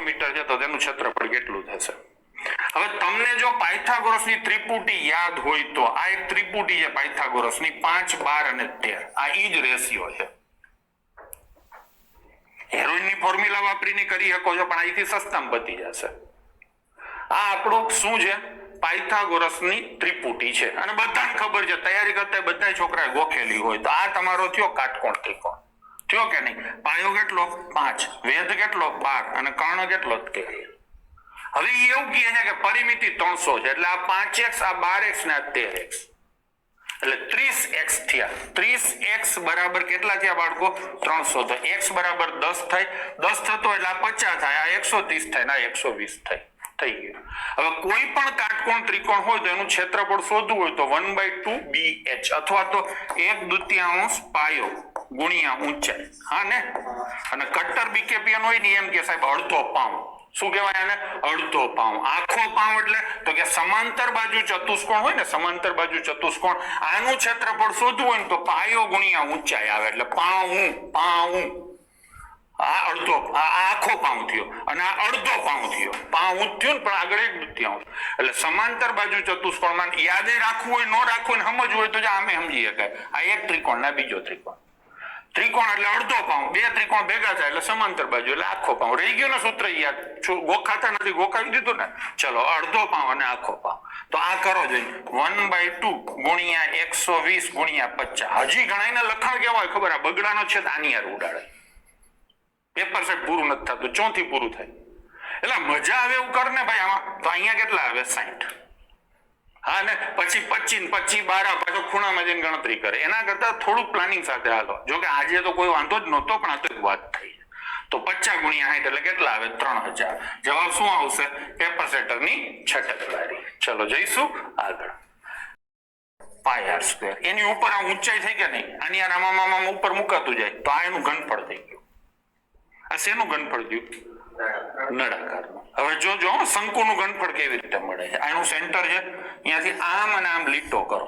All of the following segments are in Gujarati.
મીટર છે તો તેનું ક્ષેત્રફળ કેટલું થશે? હવે તમને જો પાયથાગોરસની ત્રિપુટી યાદ હોય તો આ એક ત્રિપુટી છે પાયથાગોરસની 5, 12 અને 13. આ ઈ જ રેશિયો છે. હેરોઈનની ફોર્મ્યુલા વાપરીને કરી શકો છો, પણ અહીંથી સસ્તામાં પતી જશે. આ આપણું શું છે? પાયથાગોરસની ત્રિપુટી છે અને બધાને ખબર છે, તૈયારી કરતા બધા છોકરાએ ગોખેલી હોય. તો આ તમારો થયો કાટકોણ ત્રિકોણ. થયો કે નહીં? પાયો કેટલો? 5, વેધ કેટલો? 12 અને કર્ણ કેટલો? 13. હવે એવું કહે છે કે પરિમિતિ 300 છે, એટલે આ 5x, આ 12x ને આ 13x, એટલે 30x થયા. 30x બરાબર કેટલા થયા બાળકો? 300. તો x બરાબર 10 થાય. 10 થતો એટલે આ 50 થાય, આ 130 થાય, આ 120 થાય. થઈ ગયું. હવે કોઈ પણ કાટકોણ ત્રિકોણ હોય તો એનું ક્ષેત્રફળ શોધવું હોય તો 1/2 BH અથવા તો 1/2 પાયો ગુણ્યા ઊંચાઈ. હા ને? અને કટ્ટર બીકેપીએન હોય ને એમ કે સાહેબ અડધો પાઉં. શું કહેવાય આને? અડધો પાઉં. આખો પાઉં એટલે તો કે સમાંતર બાજુ ચતુષ્કોણ હોય ને, સમાંતર બાજુ ચતુષ્કોણ, આનું ક્ષેત્રફળ શોધવું હોય ને તો પાયો ગુણ્યા ઊંચાઈ આવે, એટલે પાઉં. આ અડધો, આ આખો પાઉં થયો અને આ અડધો પાઉં થયો. પાઉં થયું ને પણ આગળ 1/2. એટલે સમાંતર બાજુ ચતુષ્કોણમાં યાદે રાખવું હોય, ન રાખવું હોય, સમજવું હોય તો આમે સમજી શકાય. આ એક ત્રિકોણ ના બીજો ત્રિકોણ. ત્રિકોણ એટલે અડધો પાઉં, બે ત્રિકોણ ભેગા થાય એટલે સમાંતર બાજુ એટલે આખો પાઉં. રહી ગયું ને સૂત્ર યાદ? ગોખાતા નથી, ગોખાવી દીધું ને. ચલો, અડધો પાઉં અને આખો પાઉં. તો આ કરો જોઈએ 1/2 ગુણ્યા 120 ગુણ્યા 50. હજી ઘણાને લખાણ કેવા હોય ખબર? આ બગડાનો છે આની યાર ઉડાડે. પેપર સેટ પૂરું નથી થતું, ચોથી પૂરું થાય. એટલે મજા આવે એવું કર ને ભાઈ આમાં. તો અહીંયા કેટલા આવે? 60. હા ને? પછી 25, 25, 12 પાછો ખૂણામાં જઈને ગણતરી કરે. એના કરતા થોડુંક પ્લાનિંગ સાથે હાલો. જો કે આજે તો કોઈ વાંધો જ નહોતો, પણ આ તો એક વાત થઈ. તો 50 ગુણ્યા 60 એટલે કેટલા આવે? 3000. જવાબ શું આવશે? પેપર સેટરની છટકબારી. ચલો જઈશું આગળ. πr². એની ઉપર આ ઊંચાઈ થઈ કે નહીં? આની આ રામામાં ઉપર મુકાતું જાય તો આ એનું ઘનફળ થઈ ગયું. આ શેનું ઘનફળ થયું? નળાકારનું. હવે જોજો શંકુનું ઘનફળ કેવી રીતે મળે છે. આનું સેન્ટર છે, અહીંયાથી આમ અને આમ લીટો કરો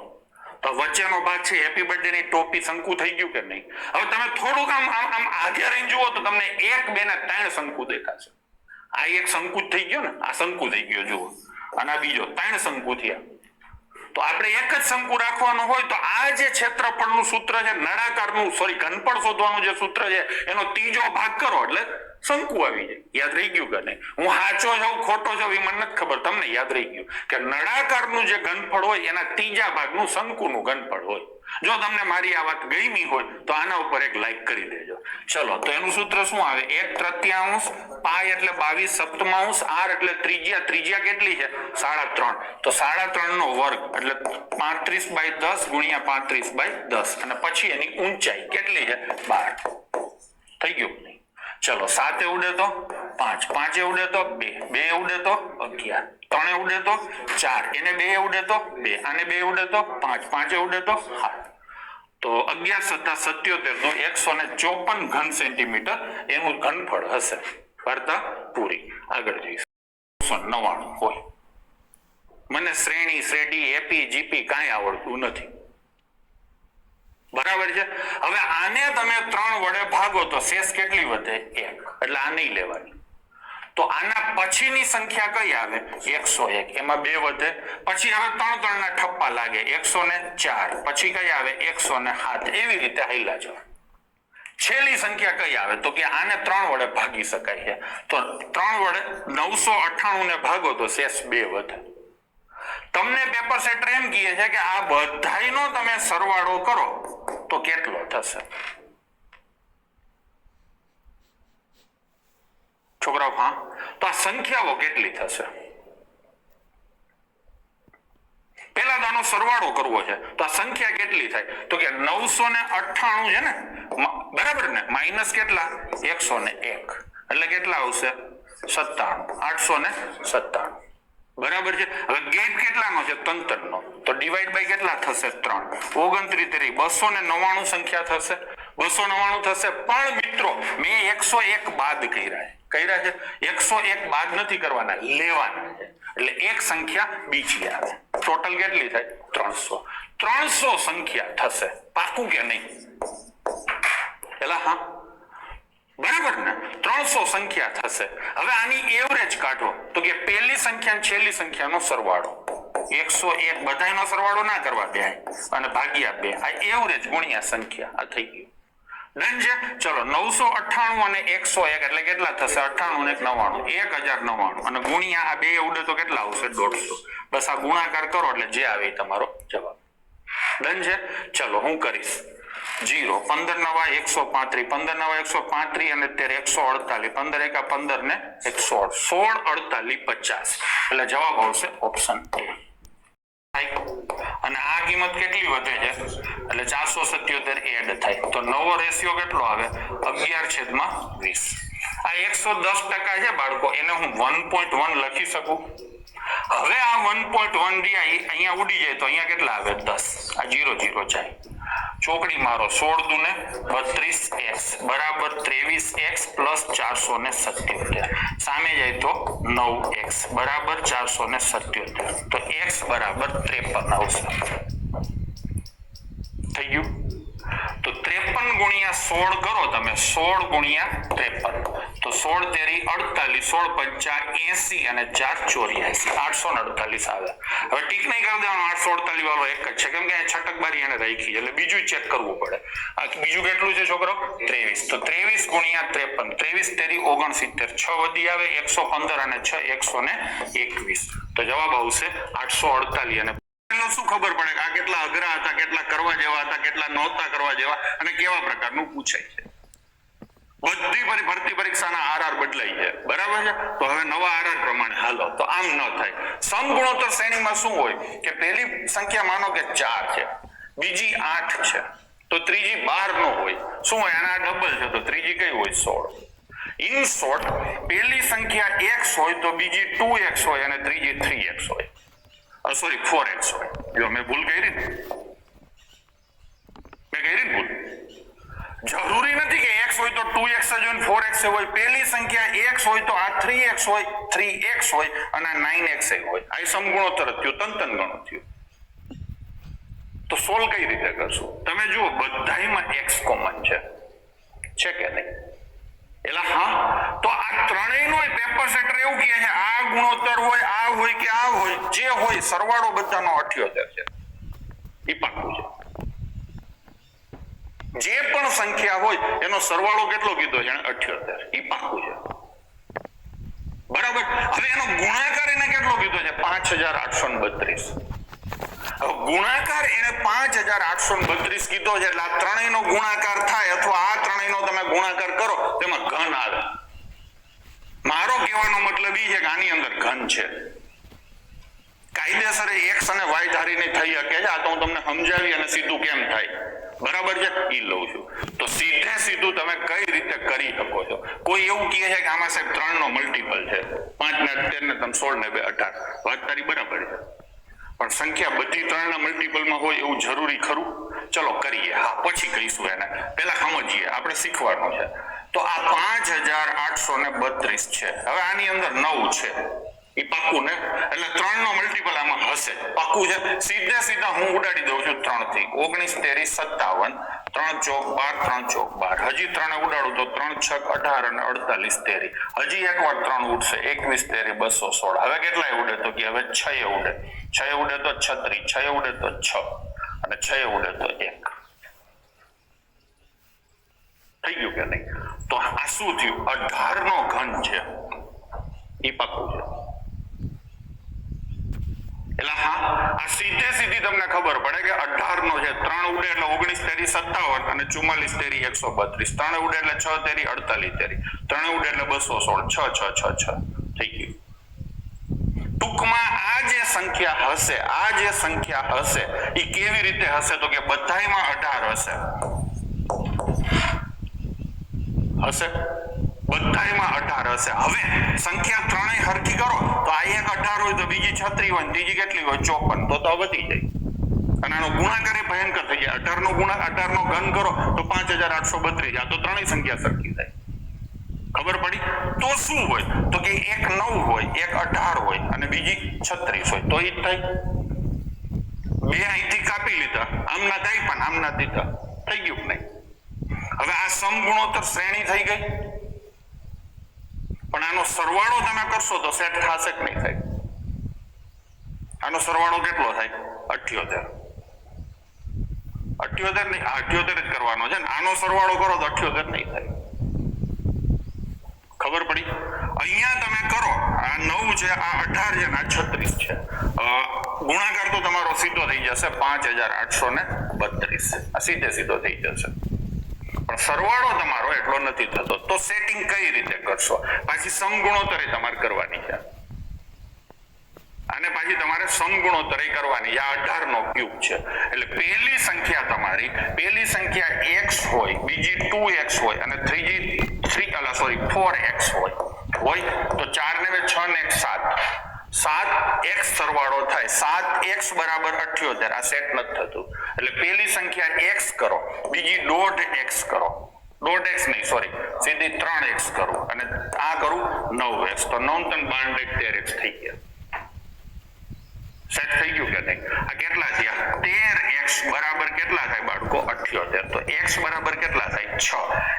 તો વચ્ચેનો ભાગ છે હેપી બર્થડે ની ટોપી શંકુ થઈ ગયું કે નહીં? હવે તમે થોડુંક આમ આગે રહીને જુઓ તો તમને 1, 2 ને 3 શંકુ દેખાશે. આ એક શંકુ થઈ ગયો ને, આ શંકુ થઈ ગયો જુઓ, અને આ બીજો 3 શંકુ થયા. તો આપણે એક જ શંકુ રાખવાનું હોય તો આ જે ક્ષેત્રફળનું સૂત્ર છે નળાકારનું, ઘનફળ શોધવાનું જે સૂત્ર છે એનો ત્રીજો ભાગ કરો એટલે શંકુ આવી જાય. યાદ રહી ગયું કે નહીં? હું સાચો છું ખોટો છું એ મને નથી ખબર, તમને યાદ રહી ગયું કે નળાકારનું જે ઘનફળ હોય એના ત્રીજા ભાગનું શંકુનું ઘનફળ હોય. જો તમને મારી આ વાત ગમી હોય તો આના ઉપર એક લાઈક કરી દેજો. ચલો, તો એનું સૂત્ર શું આવે? 1/3, પાય એટલે 22 સપ્તમાંશ, r એટલે ત્રિજ્યા. ત્રિજ્યા કેટલી છે? 3.5. તો 3.5 નો વર્ગ એટલે 35/10 ગુણ્યા 35/10 અને પછી એની ઊંચાઈ કેટલી છે? 12. થઈ ગયું નહીં? ચલો, 7 એ ઉડે તો 5, 5 એ ઉડે તો 2, 2 એ ઉડે તો 11, 3 એ ઉડે તો 4, એને 2 એ ઉડે તો 2, આને 2 એ ઉડે તો 5, 5 એ ઉડે તો 7. તો 11 + 77 નું 154 ઘન સેન્ટીમીટર એનું ઘનફળ હશે. વાર્તા પૂરી. આગળ જઈશું. 199 હોય. મને શ્રેણી, શ્રેઢી, એપી, જીપી કાંઈ આવડતું નથી. બરાબર છે? હવે આને તમે 3 વડે ભાગો તો શેષ કેટલી વધે? 1. એટલે આ નહીં લેવાની. તો આના પછીની સંખ્યા કઈ આવે? 101. એમાં 2 વધે. પછી હવે 3 3 ના ઠપ્પા લાગે, 104. પછી કઈ આવે? 107. એવી રીતે હાલ્યા જાઓ. છેલ્લી સંખ્યા કઈ આવે? તો કે આને 3 વડે ભાગી શકાય છે. તો 3 વડે 998 ને ભાગો તો શેષ 2 વધે. તમને પેપર સેટર એમ કહે છે કે આ બધાયનો તમે સરવાળો કરો તો કેટલો થશે? છોકરાઓ, હા, તો આ સંખ્યાઓ કેટલી થશે? પહેલા તો આનો સરવાળો કરવો છે તો આ સંખ્યા કેટલી થાય? તો કે 998 છે ને, બરાબર ને? માઇનસ કેટલા? 101 એટલે કેટલા આવશે? 97. 897. બરાબર છે? હવે ગેપ કેટલાનો છે? 3 નો. તો ડિવાઈડ બાય કેટલા થશે? 3. 29 299 સંખ્યા થશે. 299 થશે. પણ મિત્રો મેં 101 બાદ કર્યા છે. 101 બાદ નથી કરવાના, લેવાના છે. એટલે એક સંખ્યા બીજી આવે. ટોટલ કેટલી થાય? 300. 300 સંખ્યા થશે. પાકું કે નહીં? એલા હા, બરાબર ને 300 સંખ્યા થશે. હવે આની એવરેજ કાઢો તો કે પહેલી સંખ્યા અને છેલ્લી સંખ્યાનો સરવાળો 101 બધાયનો સરવાળો ના કરવા દે અને ભાગ્યા 2 આ એવરેજ ગુણ્યા સંખ્યા આ થઈ ગયું. ડન છે. ચલો 998 અને 101 એટલે કેટલા થશે 98 ને 99 1099 અને ગુણ્યા આ બે ઉડે તો કેટલા આવશે 150. બસ આ ગુણાકાર કરો એટલે જે આવે તમારો જવાબ. ડન છે. ચલો હું કરીશ 0 15 નવા 135 15 નવા 135 અને 148 15 એકા 15 ને 116 16 48 50 એટલે જવાબ આવશે ઓપ્શન A. અને આ કિંમત કેટલી વધે છે એટલે 477 એડ થાય તો નવો રેશિયો કેટલો આવે 11/20. આ 110% છે બાળકો એને હું 1.1 લખી શકું. હવે આ 1.1 અહીંયા ઉડી જાય તો અહીંયા કેટલા આવે 10 આ 0 0 જાય ચોકડી મારો 16 દુને 32x બરાબર 23x પ્લસ 477 સામે જાય તો 9x બરાબર 477 તો x બરાબર 53 આવશે. થઈ ગયું. તો 53 ગુણ્યા 16 કરો તમે 16 ગુણ્યા 53 તો 16 તેરી 48 16 પંચા 80 અને 4 84 848 આવે. હવે ટીક નહીં કરી દેવાનું 848 વાળો એક જ છે કેમ કે છટક બારી એને રાખી એટલે બીજું ચેક કરવું પડે. આ બીજું કેટલું છે છોકરો 23 તો 23 ગુણ્યા 53 23 તેરી 69 6 વધી આવે 115 અને 6 121 તો જવાબ આવશે 848. અને શું ખબર પડે કે આ કેટલા અઘરા હતા કેટલા કરવા જેવા હતા કેટલા નહોતા કરવા જેવા અને કેવા પ્રકારનું પૂછાય છે. બધી ભરતી પરીક્ષાના આરઆર બદલાઈ છે બરાબર છે. તો હવે નવા આરઆર પ્રમાણે હાલો તો આમ ન થાય. સમગુણોત્તર શ્રેણીમાં શું હોય કે પહેલી સંખ્યા માનો કે 4 છે બીજી 8 છે તો ત્રીજી 12 નો હોય શું હોય આના ડબલ છે તો ત્રીજી કઈ હોય 16. ઇન શોર્ટ પહેલી સંખ્યા x હોય તો બીજી 2x હોય અને ત્રીજી 3x હોય સોરી 4x હોય. જો મેં ભૂલ કરી ભૂલ જરૂરી નથી કે x હોય તો 2x જ હોય 4x હોય. પહેલી સંખ્યા x હોય તો આ 3x હોય 3x હોય અને 9x હોય. આ સમગુણોત્તર થયું તન ગણો થયું. તો સોલ્વ કઈ રીતે કરશું તમે જુઓ બધાયમાં x કોમન છે કે નહીં એટલે હા તો આ ત્રણેયનો પેપર સેટર એવું કહે છે આ ગુણોત્તર હોય આ હોય કે આ હોય જે હોય સરવાળો બધાનો 78 છે એ પાક્કું છે. જે પણ સંખ્યા હોય એનો સરવાળો કેટલો કીધો છે 78 એ પાક્કું છે બરાબર. હવે એનો ગુણાકાર એને કેટલો કીધો છે 5832. ગુણાકાર એને 5832 કીધો છે એટલે આ ત્રણેયનો ગુણાકાર થાય અથવા આ ત્રણેયનો તમે ગુણાકાર કરો તેમાં ઘન આવે. મારો કહેવાનો મતલબ એ છે કે આની અંદર ઘન છે. કાયદેસર x અને y ધારીને થઈ શકે છે. આ તો હું તમને સમજાવી અને સીધું કેમ થાય બરાબર છે એ લઉં છું. તો સીધે સીધું તમે કઈ રીતે કરી શકો છો. કોઈ એવું કહે છે કે આમાં સાહેબ 3 નો મલ્ટીપલ છે 5 ને 13 ને તમે 16 ને 2 18 વાત તારી બરાબર છે પણ સંખ્યા બધી 3 ના મલ્ટીપલમાં હોય એવું જરૂરી ખરું. ચલો કરીએ હા પછી કહીશું એને પહેલા સમજીએ આપણે શીખવાનું છે. તો આ 5832 છે. હવે આની અંદર 9 છે એ પાક્કું ને એટલે 3 નો મલ્ટીપલ આમાં હશે પાક્કું છે. સીધા હું ઉડાડી દઉં છું 3 થી 19 તેરી 57 3 ચોક 12 3 ચોક 12 હજી 3 ઉડાડું તો 3 છક 18 અને 48 તેરી હજી એક વાર 3 ઉડશે 21 તેરી 216. હવે કેટલાય ઉડે તો કે હવે 6 ઉડે 6 ઉડે તો 36 6 ઉડે તો 6 અને 6 ઉડે તો 1 થઈ ગયું કે નહીં. તો આ શું થયું 18 નો ઘન છે એ પાક્કું છે. એટલે હા આ સીધી તમને ખબર પડે કે 18 નો છે 3 ઉડે એટલે 19 તેરી 57 અને 44 તેરી 132 3 ઉડે એટલે 6 તેરી 48 તેરી 3 ઉડે એટલે 216 6 6 6 6 થઈ ગયું. ટૂંકમાં આ જે સંખ્યા હશે એ કેવી રીતે હશે તો કે બધાયમાં 18 હશે બધાયમાં 18 હશે. હવે સંખ્યા ત્રણેય હરખી કરો તો આ એક 18 હોય તો બીજી 36 હોય ત્રીજી કેટલી હોય 54 તો વધી જાય અને આનો ગુણાકાર એ ભયંકર થઈ જાય. 18 નો ઘન કરો તો 5832. આ તો ત્રણેય સંખ્યા સરખી થાય. ખબર પડી. તો શું હોય તો કે એક 9 હોય એક 18 હોય અને બીજી 36 હોય તો એ થાય. બે અહીંથી કાપી લીધા આમના કાઈ પણ આમના દીધા થઈ ગયું નહીં. હવે આ સમગુણોત્તર શ્રેણી થઈ ગઈ, પણ આનો સરવાળો તમે કરશો તો સેટ થશે કે નહીં થાય? આનો સરવાળો કેટલો થાય? 78 નહીં, 78 જ કરવાનો છે ને, આનો સરવાળો કરો તો 78 નહીં થાય. ખબર પડી? અહીંયા તમે કરો, આ 9 છે, આ 18 છે, આ 36 છે, ગુણાકાર તો તમારો સીધો થઈ જશે 5832. આ સીધો થઈ જશે, પણ સરવાળો તમારો એટલો નથી થતો. તો સેટિંગ કઈ રીતે કરશો? પાછી સમગુણોત્તર તમારે કરવાની છે, અને પાછી તમારે સમગુણોત્તર કરવાની. આ 18 નો ક્યુબ છે, એટલે પહેલી સંખ્યા તમારી, પહેલી સંખ્યા x હોય, બીજી 2x હોય, અને ત્રીજી 4x હોય તો 4 ને 6 ને 7x સરવાળો થાય. 7x બરાબર 78. આ સેટ નથી થતું, એટલે પહેલી સંખ્યા x કરો, બીજી 1.5x કરો, 1.5x નહીં, સોરી, સીધી 3x કરો, અને આ કરું 9x, તો 9 × 12 13x થઈ ગયા. સેટ થઈ ગયું કે નહીં? આ કેટલા થયા? 13x બરાબર કેટલા થાય બાળકો? 78. તો x બરાબર કેટલા થાય? 6.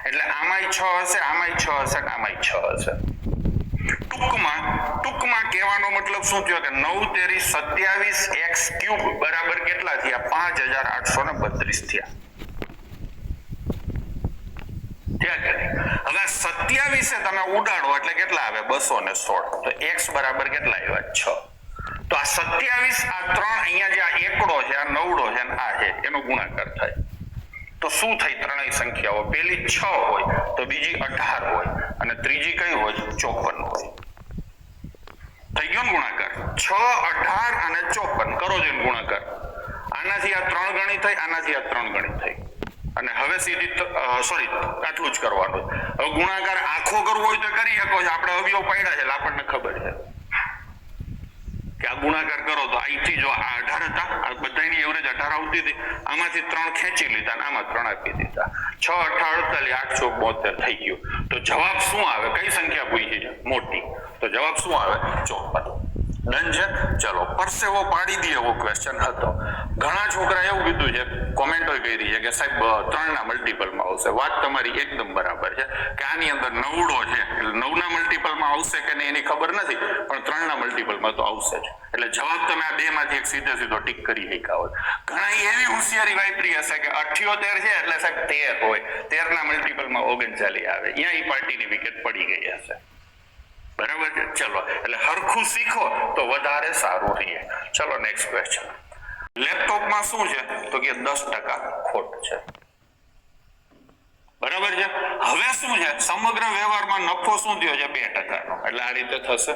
એટલે આમાંય 6 હશે, આમાંય 6 હશે, આમાંય 6 હશે. ટૂંકમાં કહેવાનો મતલબ શું થયો કે 9 તેરી 27x ક્યુબ બરાબર કેટલા થયા? 5832 થયા. હવે 27 તમે ઉડાડો એટલે કેટલા આવે? 216. તો x બરાબર કેટલા આવ્યા? 6. તો આ 27, આ 3, અહીંયા જે આ એકડો છે, આ નવડો છે, આ છે, એનો ગુણાકાર થાય. તો શું થઈ? ત્રણેય સંખ્યાઓ, પહેલી 6 હોય, તો બીજી 18 હોય, અને ત્રીજી કઈ હોય? 54 હોય. થઈ ગયો ને ગુણાકાર? 6, 18 અને 54 કરો છો ગુણાકાર. આનાથી આ 3 ગણી થઈ, આનાથી આ 3 ગણી થઈ, અને હવે સીધી સોરી આટલું જ કરવાનું. હવે ગુણાકાર આખો કરવો હોય તો કરી શકો છો. આપણે અવયવ પાડ્યા છે એટલે આપણને ખબર છે કે આ ગુણાકાર કરો તો અહીંથી જો આ 18 હતા, આ બધાની એવરેજ 18 આવતી હતી, આમાંથી 3 ખેંચી લીધા અને આમાં 3 આપી દીધા. 6, 18, 48, 872 થઈ ગયું. તો જવાબ શું આવે? કઈ સંખ્યા પૂછી છે? મોટી. તો જવાબ શું આવે? 54. ડન છે? ચલો, પરસેવો પાડી દે એવો ક્વેશ્ચન હતો. ઘણા છોકરા એવું કીધું છે, કોમેન્ટો કરી છે કે સાહેબ 3 ના મલ્ટીપલમાં આવશે. વાત તમારી એકદમ બરાબર છે કે આની અંદર 9 છે, એટલે 9 ના મલ્ટીપલમાં આવશે કે નહીં એની ખબર નથી, પણ 3 ના મલ્ટીપલમાં તો આવશે જ. એટલે જવાબ તમે આ બે માંથી એક સીધો ટિક કરી શક્યા હોત. ઘણા એવી હોશિયારી વાપરી હશે કે 78 છે એટલે સાહેબ 13 હોય, 13 ના મલ્ટીપલમાં 39 આવે. અહીંયા એ પાર્ટીની વિકેટ પડી ગઈ હશે. બરાબર છે? ચલો, એટલે હરખું શીખો તો વધારે સારું રહે. ચલો નેક્સ્ટ ક્વેશ્ચન. લેપટોપમાં શું છે? તો કે 10% ખોટ છે. બરાબર છે? હવે શું છે? સમગ્ર વ્યવહારમાં નફો શું થયો છે? 2% નો. એટલે આ રીતે થશે.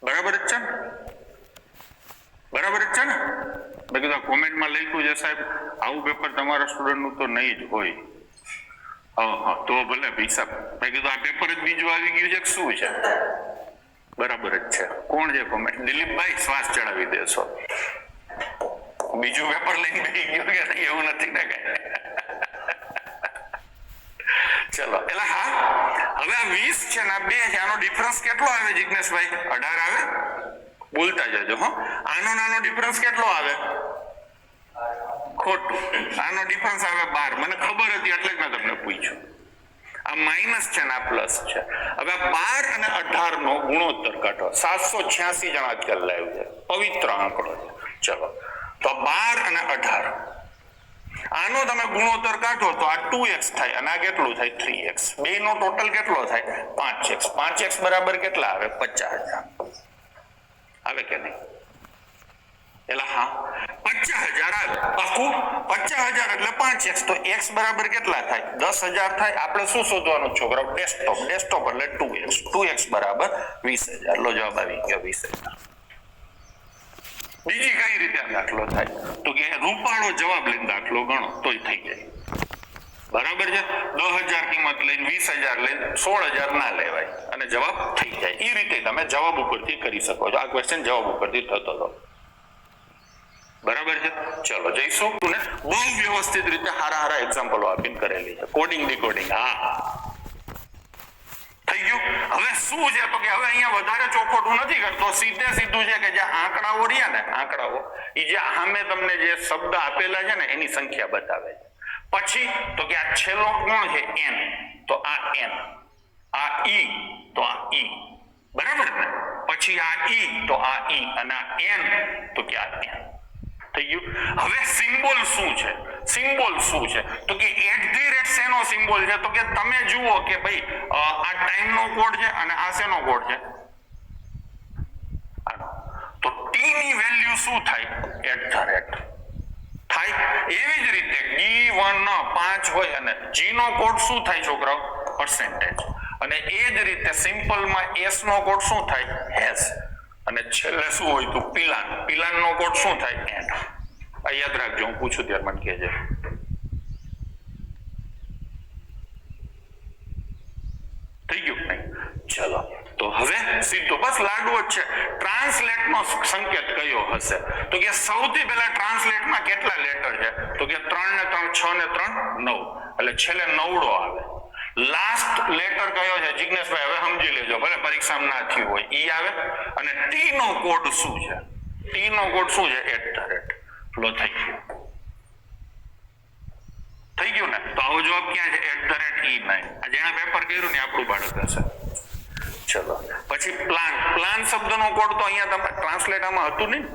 બરાબર જ છે ને? બરાબર જ છે ને? મેં કીધું કોમેન્ટમાં લખ્યું છે સાહેબ આવું પેપર તમારા સ્ટુડન્ટનું તો નહીં જ હોય. હા, તો ભલે ભાઈ સાહેબ, મેં કીધું આ પેપર જ બીજું આવી ગયું છે કે શું છે? બરાબર જ છે. કોણ છે કોમેન્ટ? દિલીપભાઈ, શ્વાસ ચડાવી દેશો. બીજું પેપર લઈને બેસી ગયો કે નહીં એવું નથી ને કઈ? ચલો, એટલે હા, હવે આ 20 છે ને આ 2 છે, આનો ડિફરન્સ કેટલો આવે જિગ્નેશભાઈ? 18 આવે? બોલતા જજો હો. આનો નાનો ડિફરન્સ કેટલો આવે? ખોટું. આનો ડિફરન્સ આવે 12. મને ખબર હતી એટલે જ મેં તમને પૂછ્યું. આ માઇનસ છે ને આ પ્લસ છે. હવે 12 અને 18 નો ગુણોત્તર કાઢો. 786 જણા અત્યારે લાવ્યું છે, પવિત્ર આંકડો છે. ચલો, તો 12 અને 18 આનો તમે ગુણોત્તર કાઢો તો આ 2x થાય અને આ કેટલું થાય? 3x. બેનો ટોટલ કેટલો થાય? 5x. 5x બરાબર કેટલા આવે? 50,000 આવે કે નહીં? એટલે હા, 50,000 આવે. પાકું 50,000 એટલે 5x. તો x બરાબર કેટલા થાય? 10,000 થાય. આપણે શું શોધવાનું છોકરાઓ? ડેસ્કટોપ એટલે 2x. 2x બરાબર 20,000. લો જવાબ આવી ગયો 20,000. બીજી કઈ રીતે દાખલો થાય? તો કે રૂપાળો જવાબ લઈને દાખલો ગણો તોય થઈ જાય. બરાબર છે? 10,000 કિંમત લઈને 20,000 લઈને 16,000 ના લેવાય અને જવાબ થઈ જાય. એ રીતે તમે જવાબ ઉપરથી કરી શકો છો. આ ક્વેશ્ચન જવાબ ઉપરથી થતો હતો. બરાબર છે. ચલો જઈશું ને બહુ વ્યવસ્થિત રીતે હારા એક્ઝામ્પલો આપીને કરેલી છે કોડિંગ ડીકોડિંગ. હા થઈ ગયું. હવે શું છે તો કે હવે અહીંયા વધારે ચોખોટું નથી કરતો, સીધું છે કે જે આંકડાઓ રહ્યા ને આંકડાઓ એ જે સામે તમને જે શબ્દ આપેલા છે ને એની સંખ્યા બતાવે છે. પછી તો કે આ છેલ્લો કોણ છે n, તો આ n, આ e તો આ e, બરાબર ને. પછી આ e તો આ e અને આ n તો કે આ n. થઈ ગયું. હવે સિમ્બોલ શું છે? સિમ્બોલ શું છે તો કે @ શેનો સિમ્બોલ છે તો કે તમે જુઓ કે ભાઈ આ ટાઈમ નો કોડ છે અને આ શેનો કોડ છે તો t ની વેલ્યુ શું થાય @ થાય. એવી જ રીતે g1 5 હોય અને g નો કોડ શું થાય છોકરાઓ percentage. અને એ જ રીતે સિમ્પલ માં s નો કોડ શું થાય has. અને છેલ્લે શું હોય તો પિલાન નો કોડ શું થાય n. આ યાદ રાખજો, હું પૂછું ત્યારે મને કહેજે. થઈ ગયું નહીં? ચલો તો હવે સીધું બસ લાડુ જ છે. ટ્રાન્સલેટ નો સંકેત કયો હશે તો કે સૌથી પહેલા ટ્રાન્સલેટ માં કેટલા લેટર છે તો કે 3 ને 3 6 ને 3 9 એટલે છેલ્લે નવડો આવે. લાસ્ટ લેટર કયો છે જિગ્નેશભાઈ? હવે સમજી લેજો, ભલે પરીક્ષામાં ના થયું હોય. ઈ આવે. અને ટી નો કોડ શું છે? ટી નો કોડ શું છે @ ફ્લો થઈ ગયું. થઈ ગયું ને? તો આવો જવાબ ક્યાં છે @e9. આ જેણે પેપર કર્યું ને આપણું બાળક હશે. ચલો પછી પ્લાન શબ્દનો કોડ તો અહીંયા તમે ટ્રાન્સલેટરમાં હતું નહીં.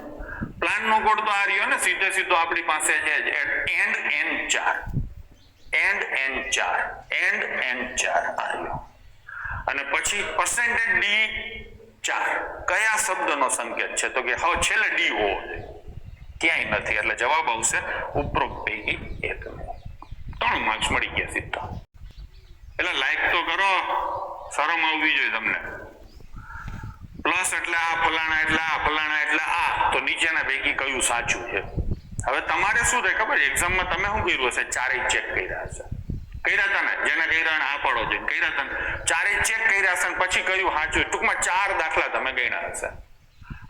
પ્લાન નો કોડ તો આ રહ્યો ને સીધો આપણી પાસે છે એન્ડ n4 આ રહ્યો. અને પછી %d4 કયા શબ્દનો સંકેત છે તો કે હવે છેલ્લે d હોવો જોઈએ, ક્યાંય નથી. એટલે જવાબ આવશે ઉપરોક્ત પૈકી એક. 3 માર્ક્સ મળી ગયા સીધા. એટલે લાઈક તો કરો, શરમ આવવી જોઈએ તમને. પ્લસ એટલે આ ફલાણા એટલે આ ફલાણા એટલે આ, તો નીચેના પૈકી કયું સાચું છે? હવે તમારે શું થાય ખબર છે? એક્ઝામમાં તમે શું કર્યું હશે? ચારેય ચેક કર્યા હશે. કર્યા હતા ને? જેને કર્યા ને આ પાડો જોઈને કર્યા હતા ને? ચારેય ચેક કર્યા હશે પછી કયું સાચું? ટૂંકમાં 4 દાખલા તમે ગણ્યા હશે.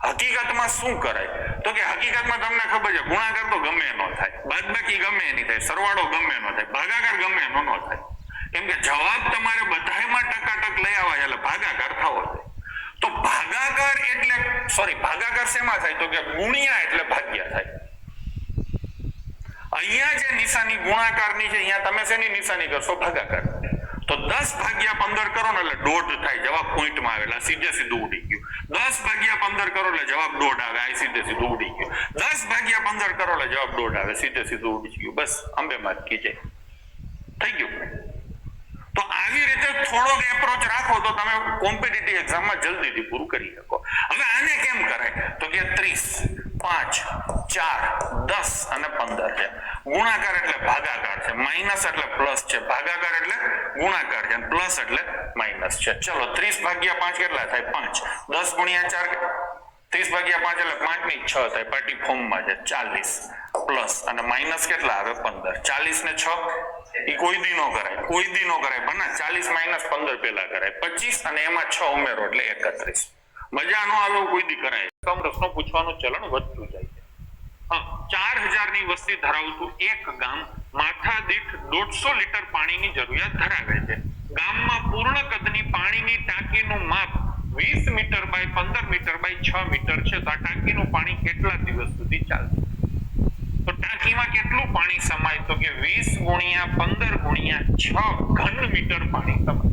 હકીકતમાં શું કરાય તો કે હકીકતમાં તમને ખબર છે ગુણાકાર તો ગમે એનો થાય, બાદબાકી ગમે એની થાય, સરવાળો ગમે એનો થાય, ભાગાકાર ગમે એનો ન થાય. કેમ કે જવાબ તમારે બધાયમાં ટકાટક લઈ આવવા એટલે ભાગાકાર થવો જોઈએ. તો ભાગાકાર એટલે ભાગાકાર શેમાં થાય તો કે ગુણ્યા એટલે ભાગ્યા થાય. અહીંયા જે નિશાની ગુણાકારની છે અહીંયા તમે શેની નિશાની કરશો? ભાગાકાર. તો 10/15 કરો ને એટલે 1.5 થાય, જવાબ પોઈન્ટમાં આવે એટલે સીધું ઉડી ગયું. 10/15 કરો એટલે જવાબ 1.5 આવે, આ સીધું ઉડી ગયું. 10/15 કરો એટલે જવાબ 1.5 આવે, સીધું ઉડી ગયું. બસ અંબે માર્કી જાય. થઈ ગયું. તો આવી રીતે થોડોક એપ્રોચ રાખો તો તમે કોમ્પિટિટિવ એક્ઝામમાં જલ્દીથી પૂરું કરી શકો. હવે આને કેમ કરાય તો કે 30 5 4 10 અને 15 છે. ગુણાકાર એટલે ભાગાકાર છે, માઇનસ એટલે પ્લસ છે, ભાગાકાર એટલે ગુણાકાર છે, પ્લસ એટલે માઇનસ છે. ચલો 30/5 કેટલા થાય? 5. 10 × 4 30/5 એટલે 5 ની 6 થાય, પાર્ટી ફોર્મમાં છે 40 પ્લસ અને માઇનસ કેટલા આવે 15. 40 ને 6 ઈ કોઈ દી નો કરાય બના. 40 - 15 પેલા કરાય 25 અને એમાં 6 ઉમેરો એટલે 31. મજા નો આવે કોઈ દી કરાય. કમ પ્રશ્નો પૂછવાનું ચલણ વધતું જાય છે. 4000 ની વસ્તી ધરાવતું એક ગામ માથા દીઠ 150 લીટર પાણીની જરૂરિયાત ધરાવે છે. ગામમાં પૂર્ણ કદની પાણીની ટાંકીનું માપ 20 metre by 15 metre by 6 metre છે. તો આ ટાંકીનું પાણી કેટલા દિવસ સુધી ચાલશે? તો ટાંકીમાં કેટલું પાણી સમાય તો કે 20 × 15 × 6 ઘન મીટર પાણી સમાય.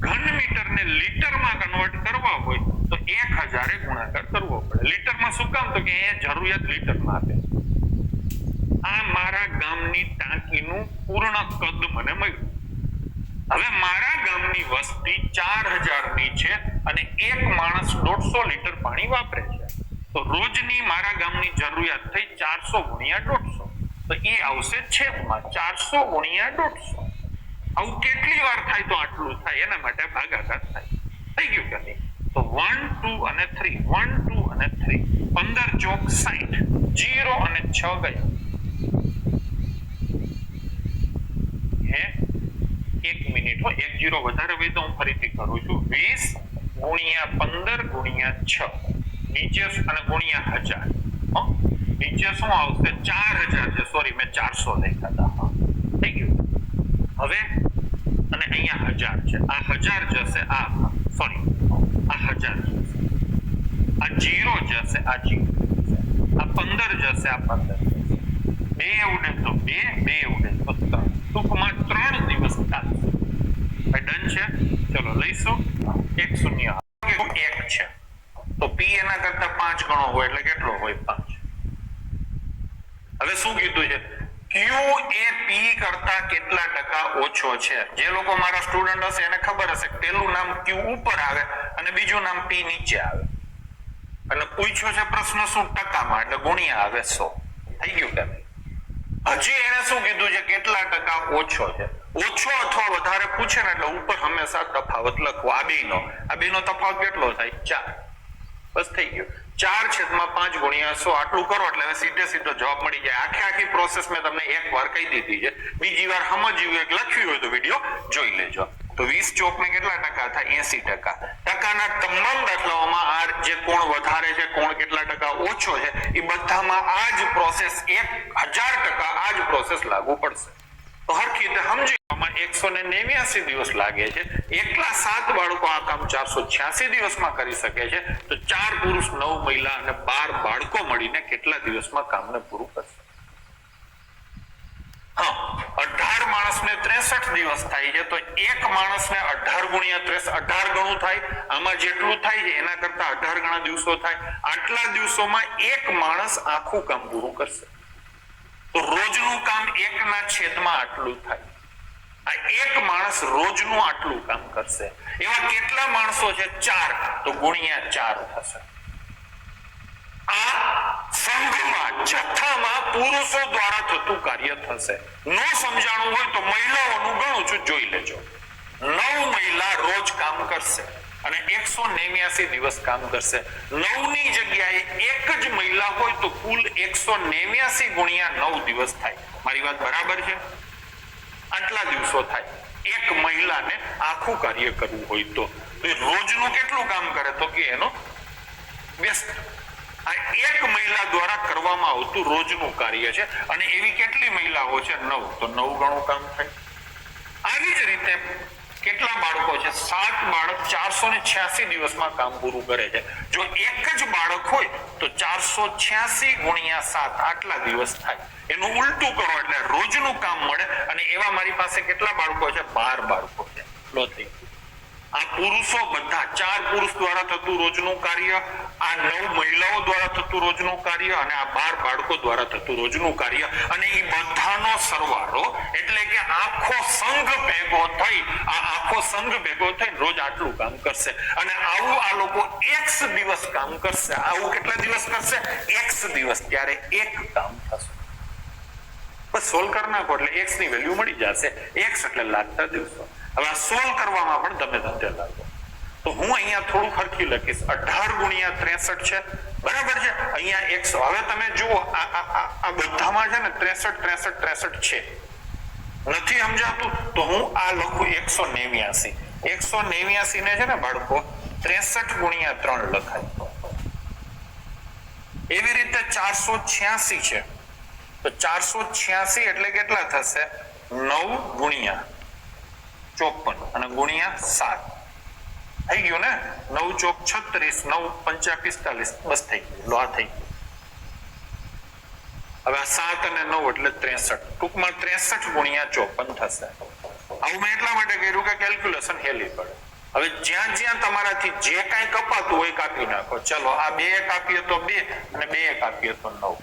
ઘન મીટરને લીટરમાં કન્વર્ટ કરવા હોય તો 1000 ગુણાકાર કરવો પડે. લીટરમાં શું કામ તો કે એ જરૂરિયાત લીટરમાં આપે. આ મારા ગામની ટાંકીનું પૂર્ણ કદ મને મળ્યું. હવે મારા ગામની વસ્તી 4000 ની છે અને એક માણસ 150 લીટર પાણી વાપરે છે. તો રોજની મારા ગામની જરૂરિયાત થઈ 400 × 150. તો એ આવશે છેદમાં 400 × 150. આવું કેટલી વાર થાય તો આટલું થાય, એના માટે ભાગાકાર થાય. થઈ ગયું કે નહીં? તો 1 2 અને 3 1 2 અને 3 15 ચોક 60 0 અને 6 ગયા. હે 1 મિનિટ હો, 1 0 વધારે હોય તો હું ફરીથી કરું છું. 20 × 15 × 6 નીચે અને × 1000. નીચે શું આવશે 4000 છે, સોરી મેં 400 લખ્યા હતા, થઈ ગયું. હવે અને અહીંયા 1000 છે, આ 1000 જશે, આ સોરી આ 1000 જશે, આ 0 જશે, આ 0 જશે, આ 15 જશે, આ 15 જશે, 2 ઉડે તો 2, 2 ઉડે તો 3, ટૂંકમાં 3 દિવસ ચાલશે. ડન છે. ચલો લઈશું 1 0 1 છે તો p એના કરતા 5 ગણો હોય એટલે કેટલો હોય 5. હવે શું કીધું છે q એ p કરતા કેટલા ટકા ઓછો છે. જે લોકો મારા સ્ટુડન્ટ હશે એને ખબર હશે કે પહેલું નામ q ઉપર આવે અને બીજું નામ p નીચે આવે, અને પૂછ્યો છે પ્રશ્ન શું ટકામાં એટલે ગુણ્યા આવે 100. થઈ ગયું કે હજી એને શું કીધું છે કેટલા ટકા ઓછો છે. ઓછો અથવા વધારે પૂછે ને એટલે ઉપર હંમેશા તફાવત લખવો. આ બેનો તફાવત કેટલો થાય 4. બસ થઈ ગયું. 4/5 ગુણ્યા 100 આટલું કરો એટલે હવે સીધો જવાબ મળી જાય. આખી પ્રોસેસ મેં તમને એક વાર કહી દીધી છે, બીજી વાર સમજવી હોય કે લખ્યું હોય તો વિડીયો જોઈ લેજો. તો 20 ચોક ને કેટલા ટકા થાય 80%. ટકાના તમામ દાખલાઓમાં આ જે કોણ વધારે છે કોણ કેટલા ટકા ઓછો છે એ બધામાં આ જ પ્રોસેસ 1000% આ જ પ્રોસેસ લાગુ પડશે. તો હરખી રીતે સમજીવામાં 189 દિવસ લાગે છે. એકલા 7 બાળકો આ કામ 486 દિવસમાં કરી શકે છે. તો 4 પુરુષ 9 મહિલા અને 12 બાળકો મળીને કેટલા દિવસમાં કામને પૂરું કરશે? 18 માણસને 63 દિવસ થાય છે તો એક માણસને 18 ગુણ્યા 18 ગણું થાય. આમાં જેટલું થાય છે એના કરતા 18 ગણા દિવસો થાય. આટલા દિવસોમાં એક માણસ આખું કામ પૂરું કરશે. તો રોજનું કામ 1/છેદમાં આટલું થાય. આ એક માણસ રોજનું આટલું કામ કરશે. એવા કેટલા માણસો છે 4 તો ગુણ્યા 4 થશે. આ સંઘમાં જથ્થામાં પુરુષો દ્વારા થતું કાર્ય થશે. ન સમજાણું હોય તો મહિલાઓનું ગણું છું, જોઈ લેજો. 9 મહિલા રોજ કામ કરશે અને 189 દિવસ કામ કરશે. 9 ની જગ્યાએ એક જ મહિલા હોય તો કુલ 189 ગુણ્યા 9 દિવસ થાય. મારી વાત બરાબર છે? આટલા દિવસો થાય એક મહિલાને આખું કાર્ય કરવું હોય તો. રોજનું કેટલું કામ કરે તો કે એનો વ્યસ્ત. આ એક મહિલા દ્વારા કરવામાં આવતું રોજનું કાર્ય છે અને એવી કેટલી મહિલાઓ છે 9 તો 9 ગણું કામ થાય. આવી જ રીતે કેટલા બાળકો છે 7 બાળક 486 દિવસમાં કામ પૂરું કરે છે. જો એક જ બાળક હોય તો 486 ગુણ્યા 7 આટલા દિવસ થાય. એનું ઉલટું કરો એટલે રોજનું કામ મળે. અને એવા મારી પાસે કેટલા બાળકો છે 12 બાળકો છે. લો થઈ ગયું. આ પુરુષો બધા 4 પુરુષ દ્વારા થતું રોજનું કાર્ય, આ 9 મહિલાઓ દ્વારા થતું રોજનું કાર્ય અને આ 12 બાળકો દ્વારા થતું રોજનું કાર્ય, અને એ બધાનો સરવાળો એટલે કે આખો સંઘ ભેગો થઈ રોજ આટલું કામ કરશે. અને આવું આ લોકો x દિવસ કામ કરશે. આવું કેટલા દિવસ કરશે? x દિવસ. ત્યારે એક કામ થશે. બસ સોલ્વ કરી નાખો એટલે x ની વેલ્યુ મળી જશે. x એટલે લાગતા દિવસો. હવે આ સોલ્વ કરવામાં પણ તમે ધંધે લાગો. તો હું અહીંયા થોડું ફરકી લખીશ. 18 ગુણ્યા 63 છે, બરાબર છે. અહીંયા 100. હવે તમે જુઓ આ બધામાં છે ને 63 છે. નથી સમજાતું તો હું આ લખું 189. 189 ને છે ને બાળકો 63 ગુણ્યા 3 લખાય. એવી રીતે 486 છે તો 486 એટલે કેટલા થશે? 9 ગુણ્યા 54 અને ગુણ્યા 7. થઈ ગયું ને? 9 ચોક 36, 9 પંચા 45. બસ થઈ ગયું. લો આ થઈ ગયું. હવે 7 અને 9 એટલે 63. ટૂંકમાં 63 ગુણ્યા 54 થશે. આવું મેં એટલા માટે કર્યું કે કેલ્ક્યુલેશન હેલી પડે. હવે જ્યાં તમારાથી જે કાંઈ કપાતું હોય કાપી નાખો. ચલો આ 2 કાપીએ તો 2 અને 2 કાપીએ તો 9.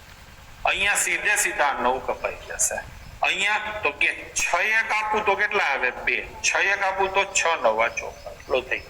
અહીંયા સીધા 9 કપાઈ જશે. અહીંયા તો કે 6 આપું તો કેટલા આવે? 2. 6 આપું તો 6 9 54. લો થઈ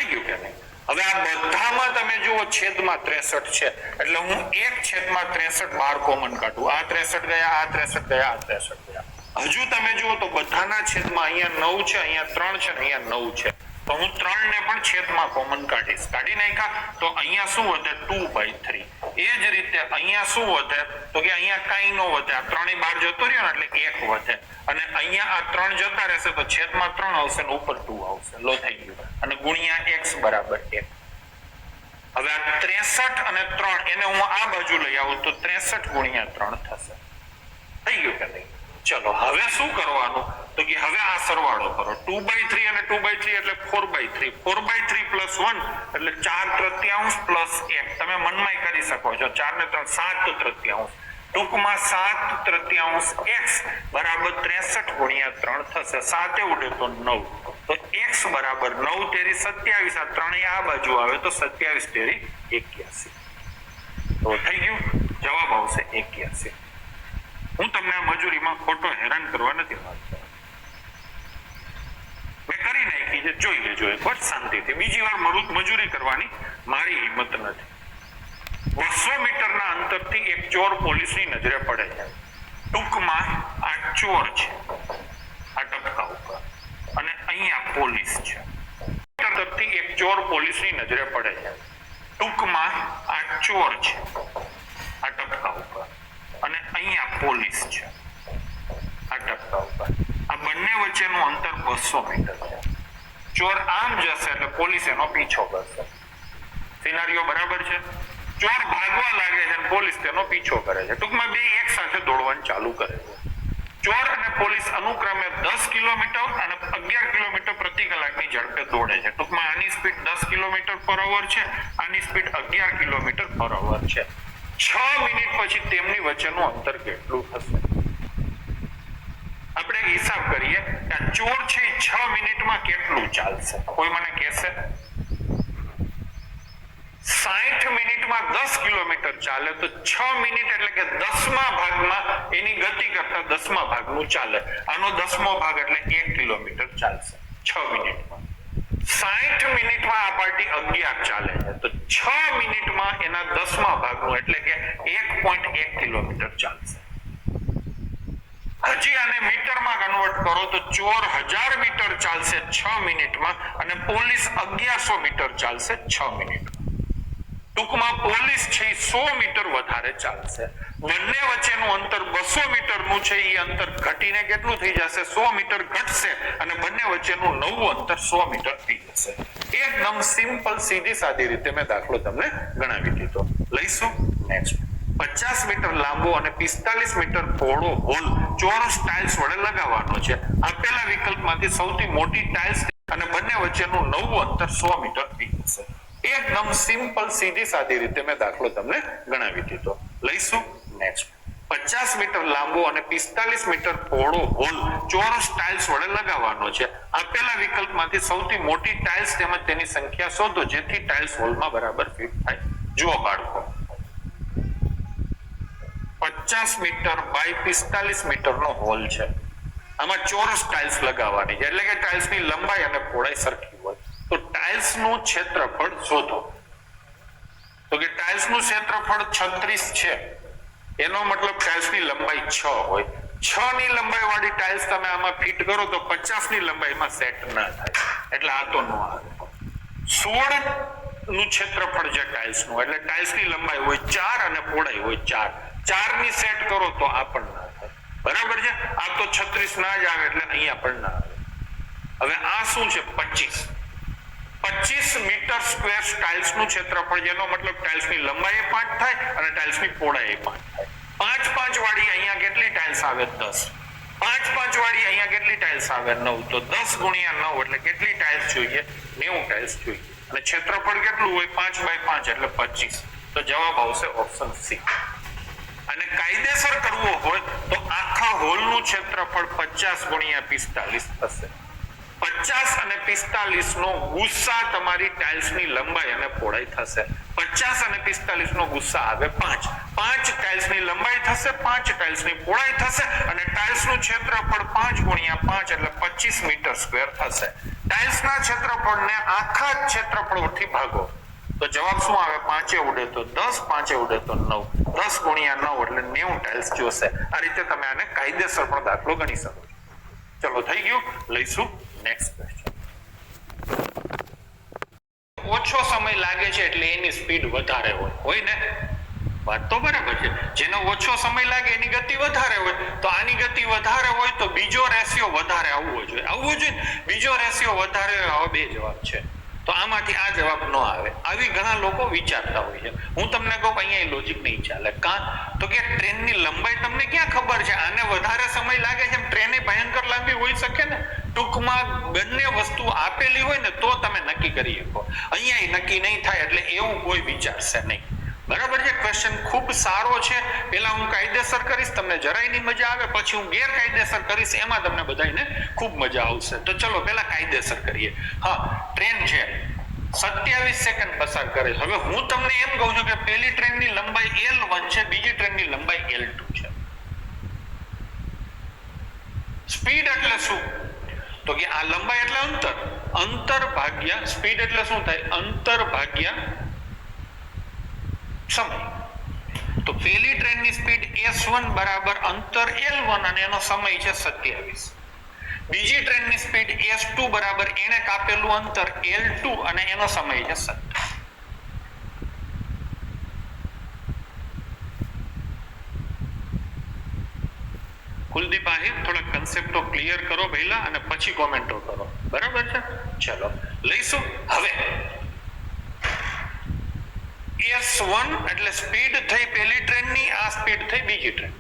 ગયું કે નહીં? હવે આ બધામાં તમે જુઓ છેદમાં 63 છે એટલે હું 1/63 12 કોમન કાઢું. આ 63 ગયા, આ 63 ગયા, આ 63 ગયા. હજુ તમે જુઓ તો બધાના છેદમાં અહીંયા 9 છે, અહીંયા 3 છે, અહીંયા 9 છે. તો હું 3 ને પણ છેદમાં કોમન કાઢીશ. કાઢી નાખ્યા તો અહીંયા શું વધે? 2/3. એ જ રીતે અહીંયા શું વધે? તો કે અહીંયા કાંઈ ન વધે. આ 3 બહાર જતો રહ્યો ને એટલે 1 વધે. અને અહીંયા આ 3 જતા રહેશે તો છેદમાં 3 આવશે ને ઉપર 2 આવશે. લો થઈ ગયું. અને ગુણ્યા x બરાબર 1. હવે આ 63 અને 3 એને હું આ બાજુ લઈ આવું તો 63 ગુણ્યા 3 થશે. થઈ ગયું કે નહીં? ચલો હવે શું કરવાનું તો કે હવે આ સરવાળો કરો. 2/3 અને 2/3 એટલે 4/3. 4/3 + 1 એટલે 4/3 + 1. તમે મનમાંય કરી શકો છો. 4 ને 3 7/3. ટૂંકમાં 7/3 x બરાબર 63 ગુણ્યા 3 થશે. 7 ઉડે તો 9. તો x બરાબર 9 તેરી 27. આ ત્રણેય આ બાજુ આવે તો 27 તેરી 81. તો થઈ ગયું. જવાબ આવશે 81. હું તમને આ મજૂરીમાં ખોટો હેરાન કરવા નથી માંગતો. મેં કરી નાખી છે, જોઈ લેજો એકવાર શાંતિથી. બીજી વાર મજૂરી કરવાની મારી હિંમત નથી. 200 મીટરના અંતરથી એક ચોર પોલીસની નજરે પડે છે. ટૂંકમાં આ ચોર છે આ ટપકા ઉપર અને અહીંયા પોલીસ છે. અંતરથી એક ચોર પોલીસની નજરે પડે છે. ટૂંકમાં આ ચોર છે આ ટપકા ઉપર અને અહીંયા પોલીસ છે આ ટપકા ઉપર. આ બંને વચ્ચેનું અંતર 200 મીટર છે. ચોર આમ જશે એટલે પોલીસ એનો પીછો કરશે. સિનારીઓ બરાબર છે? ચોર ભાગવા લાગે છે અને પોલીસ તેનો પીછો કરે છે. ટૂંકમાં બે એક સાથે દોડવાનું ચાલુ કરે છે. ચોર અને પોલીસ અનુક્રમે 10 કિલોમીટર અને 11 કિલોમીટર પ્રતિ કલાકની ઝડપે દોડે છે. ટૂંકમાં આની સ્પીડ 10 કિલોમીટર/અવર છે, આની સ્પીડ 11 કિલોમીટર/અવર છે. 6 મિનિટ પછી તેમની વચ્ચેનું અંતર કેટલું થશે? આપણે હિસાબ કરીએ કે ચોર છે 6 મિનિટમાં કેટલું ચાલશે? કોઈ મને કહેશે? 60 મિનિટમાં 10 કિલોમીટર ચાલે તો 6 મિનિટ એટલે કે 10મા ભાગમાં એની ગતિ કરતા 10મા ભાગનું ચાલે. આનો 10મો ભાગ એટલે 1 કિલોમીટર ચાલશે 6 મિનિટમાં. 60 મિનિટમાં આ પાર્ટી 11 ચાલે છે તો 6 મિનિટમાં એના 10મા ભાગનું એટલે કે 1.1 કિલોમીટર ચાલશે. હજી આને મીટરમાં કન્વર્ટ કરો તો ચોર 1000 મીટર ચાલશે 6 મિનિટમાં અને પોલીસ 1100 મીટર ચાલશે 6 મિનિટમાં. ટૂંકમાં પોલીસ છે 100 મીટર વધારે ચાલશે. બંને વચ્ચેનું અંતર 200 મીટરનું છે. એ અંતર ઘટીને કેટલું થઈ જશે? 100 મીટર ઘટશે અને બંને વચ્ચેનું નવું અંતર 100 મીટર થઈ જશે. એકદમ સિમ્પલ સીધી સાદી રીતે મેં દાખલો તમને ગણાવી દીધો. લઈશું નેક્સ્ટ. 50 મીટર લાંબો અને 45 મીટર પહોળો હોલ ચોરસ ટાઇલ્સ વડે લગાવવાનો છે. આપેલા વિકલ્પમાંથી સૌથી મોટી ટાઇલ્સ અને બંને વચ્ચેનું નવું અંતર 100 મીટર થઈ જશે. એકદમ સિમ્પલ સીધી સાદી રીતે મેં દાખલો તમને ગણાવી દીધો. લઈશું નેક્સ્ટ. 50 મીટર લાંબો અને 45 મીટર પહોળો હોલ ચોરસ ટાઇલ્સ વડે લગાવવાનો છે. આપેલા વિકલ્પમાંથી સૌથી મોટી ટાઇલ્સ તેમજ તેની સંખ્યા શોધો જેથી ટાઇલ્સ હોલમાં બરાબર ફિટ થાય. જુઓ બાળકો, 50 મીટર બાય 45 મીટરનો હોલ છે. આમાં ચોરસ ટાઇલ્સ લગાવવાની છે એટલે કે ટાઇલ્સની લંબાઈ અને પહોળાઈ સરખી હોય. તો ટાઇલ્સ નું ક્ષેત્રફળ શોધો. તો કે ટાઇલ્સ નું ક્ષેત્રફળ 36 છે. એનો મતલબ ટાઇલ્સ ની લંબાઈ 6 હોય. 6 ની લંબાઈ વાળી ટાઇલ્સ તમે આમાં ફિટ કરો તો 50 ની લંબાઈમાં સેટ ના થાય એટલે આ તો ન આવે. 16 નું ક્ષેત્રફળ છે ટાઇલ્સ નું એટલે ટાઇલ્સ ની લંબાઈ હોય 4 અને પહોળાઈ હોય 4. 4 ની સેટ કરો તો આ પણ ના થાય. બરાબર છે? આ તો 36 ના જ આવે એટલે અહીંયા પણ ના આવે. હવે આ શું છે? 25 મીટર સ્ક્વેર ટાઇલ્સ નું ક્ષેત્રફળ જેનો મતલબ ટાઇલ્સ ની લંબાઈ 5 થાય અને ટાઇલ્સ ની પહોળાઈ 5 થાય. 5 વાળી અહીંયા કેટલી ટાઇલ્સ આવે? 10. 5 વાળી અહીંયા કેટલી ટાઇલ્સ આવે? 9. તો 10 ગુણ્યા 9 એટલે કેટલી ટાઇલ્સ જોઈએ? 90 ટાઇલ્સ જોઈએ. અને ક્ષેત્રફળ કેટલું હોય? 5/5 એટલે 25. તો જવાબ આવશે ઓપ્શન સી. અને કાયદેસર કરવો હોય તો આખા હોલ નું ક્ષેત્રફળ 50 ગુણ્યા 45 થશે. 50 અને 45 નો ગુસ્સા તમારી ટાઇલ્સ ની લંબાઈ અને પહોળાઈ થશે. 50 અને 45 નો ગુસ્સા આવે 5. 5 ટાઇલ્સ ની લંબાઈ થશે, 5 ટાઇલ્સ ની પહોળાઈ થશે અને ટાઇલ્સ નું ક્ષેત્રફળ 5 ગુણ્યા 5 એટલે 25 મીટર સ્ક્વેર થશે. ટાઇલ્સ ના ક્ષેત્રફળને આખા ક્ષેત્રફળથી ભાગો તો જવાબ શું આવે? 5 ઉડે તો 10, 5 ઉડે તો 9. 10 ગુણ્યા 9 એટલે 90 ટાઇલ્સ જોશે. આ રીતે તમે આને કાયદેસર પણ દાખલો ગણી શકો છો. ચલો થઈ ગયું. લઈશું નેક્સ્ટ ક્વેશ્ચન. ઓછો સમય લાગે છે એટલે એની સ્પીડ વધારે હોય ને? વાત તો બરાબર છે. જેનો ઓછો સમય લાગે એની ગતિ વધારે હોય તો આની ગતિ વધારે હોય તો બીજો રેશિયો વધારે આવવો જોઈએ. બીજો રેશિયો વધારે. હવે બે જવાબ છે. તો આમાંથી આ જવાબ ન આવે. આવી ઘણા લોકો વિચારતા હોય છે. હું તમને કહું અહીંયા લોજિક નહીં ચાલે. તો કે ટ્રેનની લંબાઈ તમને ક્યાં ખબર છે? આને વધારે સમય લાગે છે, ટ્રેન ભયંકર લાંબી હોઈ શકે ને. ટૂંકમાં બંને વસ્તુ આપેલી હોય ને તો તમે નક્કી કરી શકો. અહીંયા નક્કી નહીં થાય, એટલે એવું કોઈ વિચારશે નહીં. બરાબર છે? ક્વેશ્ચન ખૂબ સારો છે. પેલા હું કાયદેસર કરીશ, તમને જરાય નહીં મજા આવે, પછી હું ગેરકાયદેસર કરીશ, એમાં તમને બધાને ખૂબ મજા આવશે. તો ચલો પેલા કાયદેસર કરીએ. હા, ટ્રેન છે 27 સેકન્ડ પસાર કરે. હવે હું તમને એમ કહું છું કે પહેલી ટ્રેનની લંબાઈ L1 છે, બીજી ટ્રેનની લંબાઈ L2 છે. સ્પીડ એટલે શું? તો કે આ લંબાઈ એટલે અંતર ભાગ્યા સ્પીડ એટલે શું થાય? અંતર ભાગ્યા સમય. તો પહેલી ટ્રેનની સ્પીડ S1 બરાબર અંતર L1 અને એનો સમય છે 27. બીજી ટ્રેનની સ્પીડ S2 બરાબર એને કાપેલું અંતર L2 અને એનો સમય છે 17. કુલદીપ આહિર, થોડા કન્સેપ્ટો ક્લિયર કરો પહેલા અને પછી કોમેન્ટો કરો. બરાબર છે? ચલો લઈશું. હવે S1 એટલે સ્પીડ થઈ પહેલી ટ્રેનની, આ સ્પીડ થઈ બીજી ટ્રેન.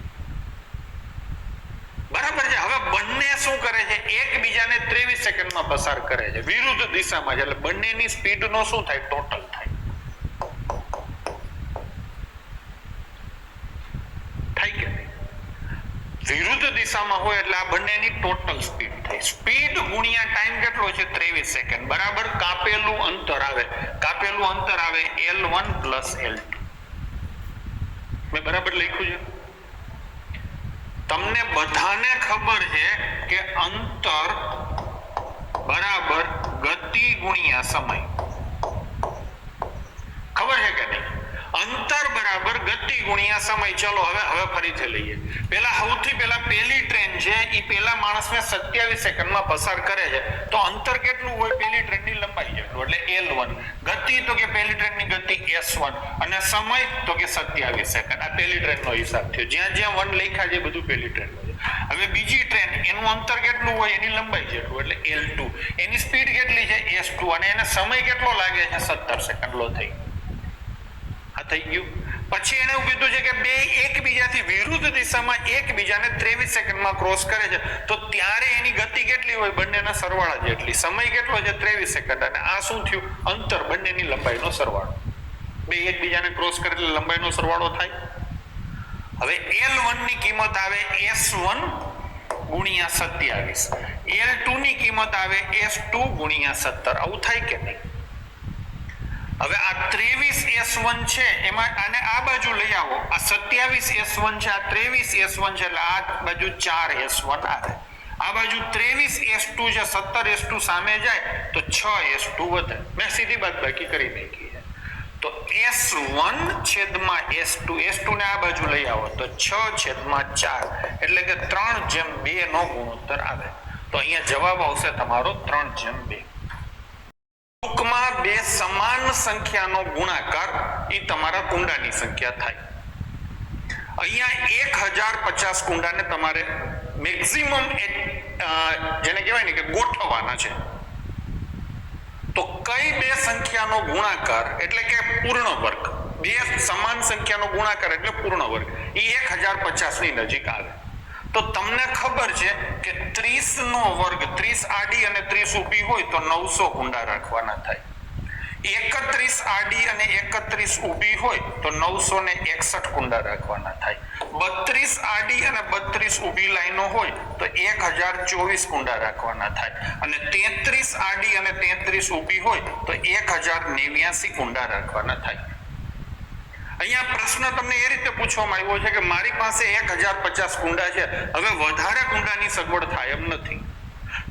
બરાબર છે? હવે બંને શું કરે છે? એકબીજાને 23 સેકન્ડમાં પસાર કરે છે વિરુદ્ધ દિશામાં. એટલે બંનેની સ્પીડનો શું થાય? ટોટલ થાય. થાય કે નહીં? વિરુદ્ધ દિશામાં હોય એટલે આ બંનેની ટોટલ સ્પીડ થાય. સ્પીડ ગુણ્યા ટાઈમ કેટલો છે? 23 સેકન્ડ બરાબર કાપેલું અંતર આવે. કાપેલું અંતર આવે L1 પ્લસ L2. મેં બરાબર લખ્યું છે? તમને બધાને ખબર છે કે અંતર બરાબર ગતિ ગુણ્યા સમય. ખબર છે કે નહીં? અંતર બરાબર ગતિ ગુણ્યા સમય. ચલો હવે ફરીથી લઈએ. સૌથી પહેલા પહેલી ટ્રેન છે એ પહેલા માણસને 27 સેકન્ડમાં પસાર કરે છે. તો અંતર કેટલું હોય? પહેલી ટ્રેનની લંબાઈ જેટલું, એટલે L1. ગતિ તો કે પહેલી ટ્રેનની ગતિ S1 અને સમય તો કે 27 સેકન્ડ. આ પહેલી ટ્રેનનો હિસાબ થયો. જ્યાં જ્યાં 1 લખ્યા છે બધું પહેલી ટ્રેનનો છે. હવે બીજી ટ્રેન, એનું અંતર કેટલું હોય? એની લંબાઈ જેટલું, એટલે L2. એની સ્પીડ કેટલી છે? S2 અને એને સમય કેટલો લાગે છે? 17 સેકન્ડ. લો થઈ. આ થઈ ગયું. પછી એને એવું કીધું છે કે બે એકબીજાથી વિરુદ્ધ દિશામાં એકબીજાને 23 સેકન્ડમાં ક્રોસ કરે છે. તો ત્યારે એની ગતિ કેટલી હોય? બંનેના સરવાળા જેટલી. સમય કેટલો છે? 23 સેકન્ડ. અને આ શું થયું? અંતર, બંનેની લંબાઈનો સરવાળો. બે એકબીજાને ક્રોસ કરે એટલે લંબાઈનો સરવાળો થાય. હવે L1 ની કિંમત આવે S1 ગુણ્યા 27. L2 ની કિંમત આવે S2 ગુણ્યા 17. આવું થાય કે નહીં? હવે આ 23 S1 છે એમાં આને આ બાજુ લઈ આવો. આ 27 S1 છે, આ 23 S1 છે, એટલે આ બાજુ 4 S1 આવે. આ બાજુ 23 S2 છે, 17 S2 સામે જાય તો 6 S2 વધે. મેં સીધી બાદબાકી કરી નાખી છે. તો S1 છેદમાં S2, S2 ને આ બાજુ લઈ આવો તો 6 છેદમાં 4, એટલે કે 3/2 નો ગુણોત્તર આવે. તો અહીંયા જવાબ આવશે તમારો 3/2. ટૂંકમાં બે સમાન સંખ્યાનો ગુણાકાર એ તમારા કુંડાની સંખ્યા થાય. અહીંયા 1050 કુંડાને તમારે મેક્સિમમ જેને કહેવાય ને કે ગોઠવવાના છે. તો કઈ બે સંખ્યાનો ગુણાકાર એટલે કે પૂર્ણ વર્ગ, બે સમાન સંખ્યાનો ગુણાકાર એટલે પૂર્ણ વર્ગ, એ 1050 ની નજીક આવે. તો તમને ખબર છે કે 30 નો વર્ગ, 30 આડી અને 30 ઊભી હોય તો 900 કુંડા રાખવાના થાય. 31 આડી અને 31 ઊભી હોય તો 961 કુંડા રાખવાના થાય. 32 આડી અને 32 ઊભી લાઈનો હોય તો 1024 કુંડા રાખવાના થાય. અને 33 આડી અને 33 ઊભી હોય તો 1089 કુંડા રાખવાના થાય. અહીંયા પ્રશ્ન તમને એ રીતે પૂછવામાં આવ્યો છે કે મારી પાસે 1050 કુંડા છે, હવે વધારે કુંડાની સગવડ થાય એમ નથી.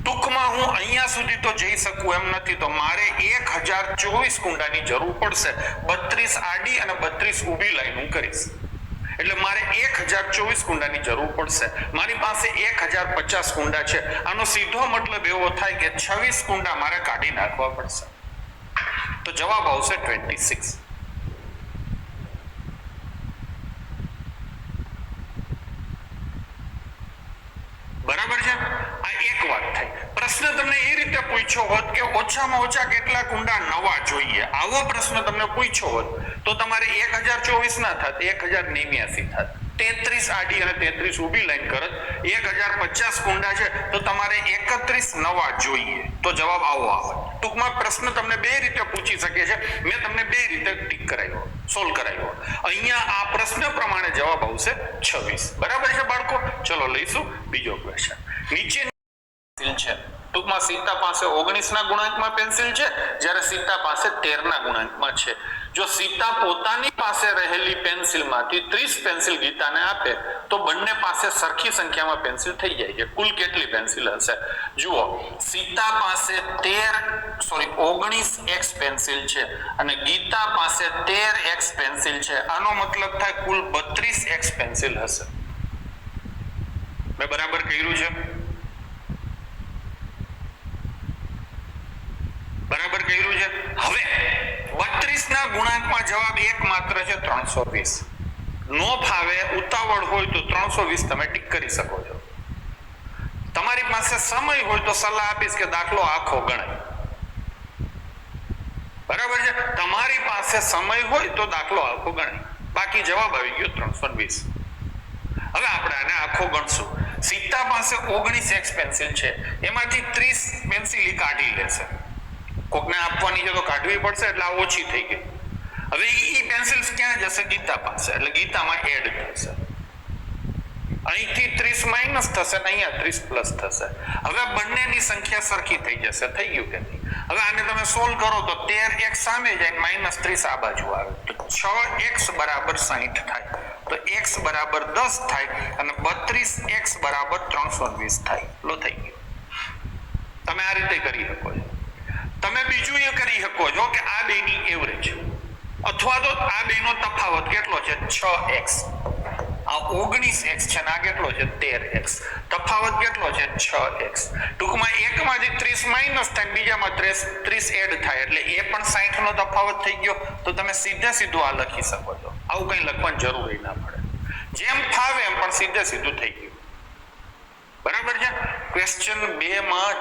ટૂંકમાં હું અહીંયા સુધી તો જઈ શકું એમ નથી, તો મારે 1024 કુંડાની જરૂર પડશે. 32 આડી અને 32 ઊભી લાઈન હું કરીશ એટલે મારે 1024 કુંડાની જરૂર પડશે. મારી પાસે 1050 કુંડા છે. આનો સીધો મતલબ એવો થાય કે 26 કુંડા મારે કાઢી નાખવા પડશે. તો જવાબ આવશે 26. બરાબર છે? આ એક વાત થઈ. પ્રશ્ન તમને એ રીતે પૂછ્યો હોત કે ઓછામાં ઓછા કેટલા કુંડા નવા જોઈએ, આવો પ્રશ્ન તમને પૂછ્યો હોત તો તમારે 1024 ના થાત, 1089 થાત. 33 આડી અને 33 ઊભી લાઈન કરત, 1050 કુંડા છે તો તમારે 31 નવા જોઈએ, તો જવાબ આવો આવે. ટૂંકમાં પ્રશ્ન તમને બે રીતે પૂછી શકે છે, મેં તમને બે રીતે ટીક કરાવ્યો, સોલ્વ કરાવ્યો. અહીંયા આ પ્રશ્ન પ્રમાણે જવાબ આવશે 26. બરાબર છે બાળકો? ચલો લઈશું બીજો ક્વેશ્ચન. નીચે છે ટૂંકમાં સીતા પાસે 19 ના ગુણાંકમાં પેન્સિલ છે, જ્યારે સીતા પાસે 13 ના ગુણાંકમાં છે. જો સીતા પોતાની પાસે રહેલી પેન્સિલમાંથી 30 પેન્સિલ ગીતાને આપે તો બંને પાસે સરખી સંખ્યામાં પેન્સિલ થઈ જાય છે. કુલ કેટલી પેન્સિલ હશે? જુઓ, સીતા પાસે 19x પેન્સિલ છે અને ગીતા પાસે 13x પેન્સિલ છે. આનો મતલબ થાય કુલ 32x પેન્સિલ હશે. મેં બરાબર કર્યું છે? બરાબર કર્યું છે? હવે 32 ના ગુણાંકમાં જવાબ એક માત્ર છે 320. નો ફાવે, ઉતાવળ હોય તો 320 તમે ટીક કરી શકો છો. તમારી પાસે સમય હોય તો સલાહ આપીશ કે દાખલો આખો ગણાય. બરાબર છે? તમારી પાસે સમય હોય તો દાખલો આખો ગણાય, બાકી જવાબ આવી ગયો 320. હવે આપણે આને આખો ગણશું. સીતા પાસે 19x પેન્સિલ છે, એમાંથી 30 પેન્સિલ કાઢી લેશે. કોકને આપવાની છે તો કાઢવી પડશે, એટલે આ ઓછી થઈ ગઈ. હવે ઈ પેન્સિલ્સ ક્યાં જશે? ગીતા પાસે, એટલે ગીતામાં એડ થશે. અહીંથી 30 માઇનસ થશે ને અહીંયા 30 પ્લસ થશે. હવે બંનેની સંખ્યા સરખી થઈ જશે. થઈ ગયું કે નહીં? હવે આને તમે સોલ્વ કરો તો 13x સામે જાય, -30 આ બાજુ આવે, તો 6x બરાબર 60 થાય, તો x બરાબર 10 થાય અને 32x બરાબર 320 થાય. લો થઈ ગયું. તમે આ રીતે કરી શકો છો. તમે બીજું એ કરી શકો છો કે આ બેની એવરેજ, અથવા તો આ બેનો તફાવત કેટલો છે? 6x. આ 19x છે ને આ કેટલો છે? 13x. તફાવત કેટલો છે? 6x. ટૂંકમાં એકમાંથી 30 માઇનસ થાય, બીજામાં 30 એડ થાય, એટલે એ પણ 60 નો તફાવત થઈ ગયો. તો તમે સીધું આ લખી શકો છો. આવું કંઈ લખવાની જરૂર ના પડે. જેમ ફાવે એમ પણ સીધું થઈ ગયું. બરાબર છે? ક્વેશ્ચન 2 માં